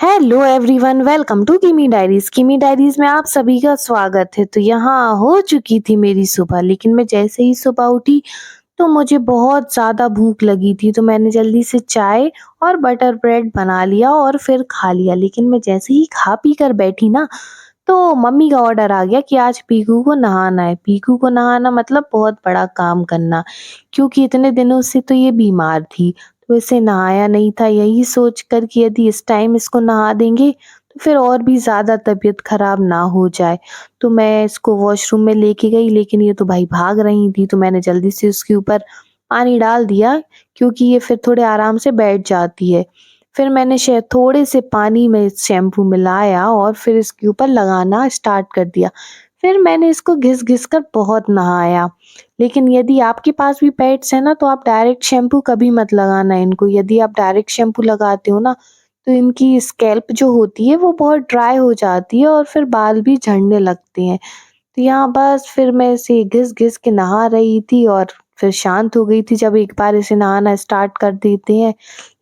Hello everyone, welcome to किमी diaries. किमी diaries में आप सभी का स्वागत है। तो यहाँ हो चुकी थी मेरी सुबह, लेकिन मैं जैसे ही सुबह उठी तो मुझे बहुत ज़्यादा भूख लगी थी। तो मैंने जल्दी से चाय और बटर ब्रेड बना लिया और फिर खा लिया। लेकिन मैं जैसे ही खा पी कर बैठी ना, तो मम्मी का ऑर्डर आ गया कि आज पीकू को नहाना है। पीकू को नहाना मतलब बहुत बड़ा काम करना, क्योंकि इतने दिनों से तो ये बीमार थी, तो इसे नहाया नहीं था। यही सोच कर कि यदि इस टाइम इसको नहा देंगे तो फिर और भी ज़्यादा तबीयत खराब ना हो जाए। तो मैं इसको वॉशरूम में लेके गई, लेकिन ये तो भाई भाग रही थी, तो मैंने जल्दी से उसके ऊपर पानी डाल दिया, क्योंकि ये फिर थोड़े आराम से बैठ जाती है। फिर मैंने थोड़े से पानी में शैम्पू मिलाया और फिर इसके ऊपर लगाना स्टार्ट कर दिया। फिर मैंने इसको घिस-घिस कर बहुत नहाया। लेकिन यदि आपके पास भी पेट्स हैं ना, तो आप डायरेक्ट शैम्पू कभी मत लगाना इनको। यदि आप डायरेक्ट शैम्पू लगाते हो ना, तो इनकी स्कैल्प जो होती है वो बहुत ड्राई हो जाती है और फिर बाल भी झड़ने लगते हैं। तो यहाँ बस फिर मैं इसे घिस-घिस के नहा रही थी और फिर शांत हो गई थी जब एक बार इसे नहाना स्टार्ट कर देते हैं।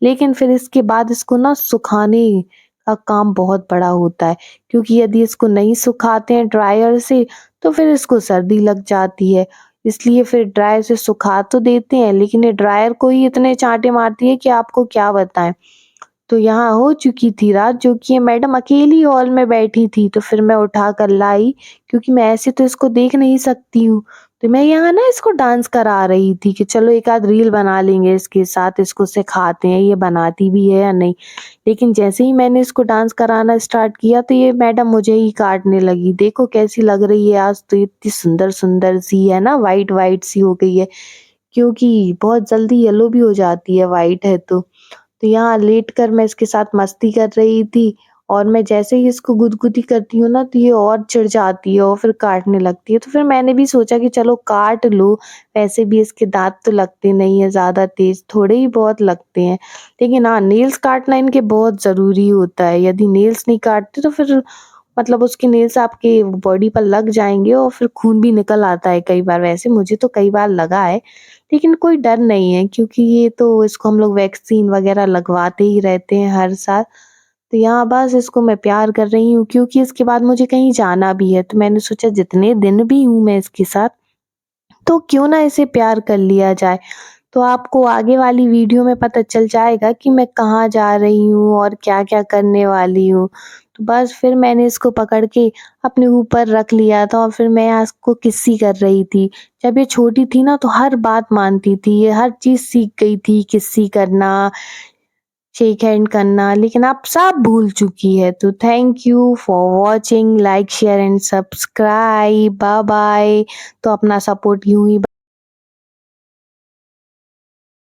लेकिन फिर इसके बाद इसको ना सुखाने का काम बहुत बड़ा होता है, क्योंकि यदि इसको नहीं सुखाते हैं ड्रायर से तो फिर इसको सर्दी लग जाती है। इसलिए फिर ड्रायर से सुखा तो देते हैं, लेकिन ये ड्रायर को ही इतने चाँटे मारती है कि आपको क्या बताएँ। तो यहाँ हो चुकी थी रात, जो कि ये मैडम अकेली हॉल में बैठी थी, तो फिर मैं उठा कर लाई, क्योंकि मैं ऐसे तो इसको देख नहीं सकती हूँ। तो मैं यहाँ ना इसको डांस करा रही थी कि चलो एक आध रील बना लेंगे इसके साथ, इसको सिखाते हैं ये बनाती भी है या नहीं। लेकिन जैसे ही मैंने इसको डांस कराना स्टार्ट किया तो ये मैडम मुझे ही काटने लगी। देखो कैसी लग रही है आज, तो इतनी सुंदर-सुंदर सी है ना, व्हाइट-व्हाइट सी हो गई है, क्योंकि बहुत जल्दी येलो भी हो जाती है व्हाइट है तो। तो यहाँ लेटकर मैं इसके साथ मस्ती कर रही थी और मैं जैसे ही इसको गुदगुदी करती हूँ ना, तो ये और चिढ़ जाती है और फिर काटने लगती है। तो फिर मैंने भी सोचा कि चलो काट लो, वैसे भी इसके दाँत तो लगते नहीं है ज़्यादा तेज़, थोड़े ही बहुत लगते हैं। लेकिन हाँ, नेल्स काटना इनके बहुत ज़रूरी होता है। यदि नेल्स नहीं काटते तो फिर मतलब उसके नेल्स आपके बॉडी पर लग जाएँगे और फिर खून भी निकल आता है कई बार। वैसे मुझे तो कई बार लगा है, लेकिन कोई डर नहीं है, क्योंकि ये तो इसको हम लोग वैक्सीन वगैरह लगवाते ही रहते हैं हर साल। तो यहाँ बस इसको मैं प्यार कर रही हूँ, क्योंकि इसके बाद मुझे कहीं जाना भी है। तो मैंने सोचा जितने दिन भी हूँ मैं इसके साथ, तो क्यों ना इसे प्यार कर लिया जाए। तो आपको आगे वाली वीडियो में पता चल जाएगा कि मैं कहाँ जा रही हूँ और क्या-क्या करने वाली हूँ। तो बस फिर मैंने इसको पकड़ के अपने ऊपर रख लिया था और फिर मैं यहाँ इसको किस्सी कर रही थी। जब ये छोटी थी ना, तो हर बात मानती थी, ये हर चीज़ सीख गई थी, किस्सी करना, शेक हैंड करना, लेकिन अब सब भूल चुकी है। तो thank you for watching, like, share and subscribe. Bye bye. तो अपना सपोर्ट यूँ ही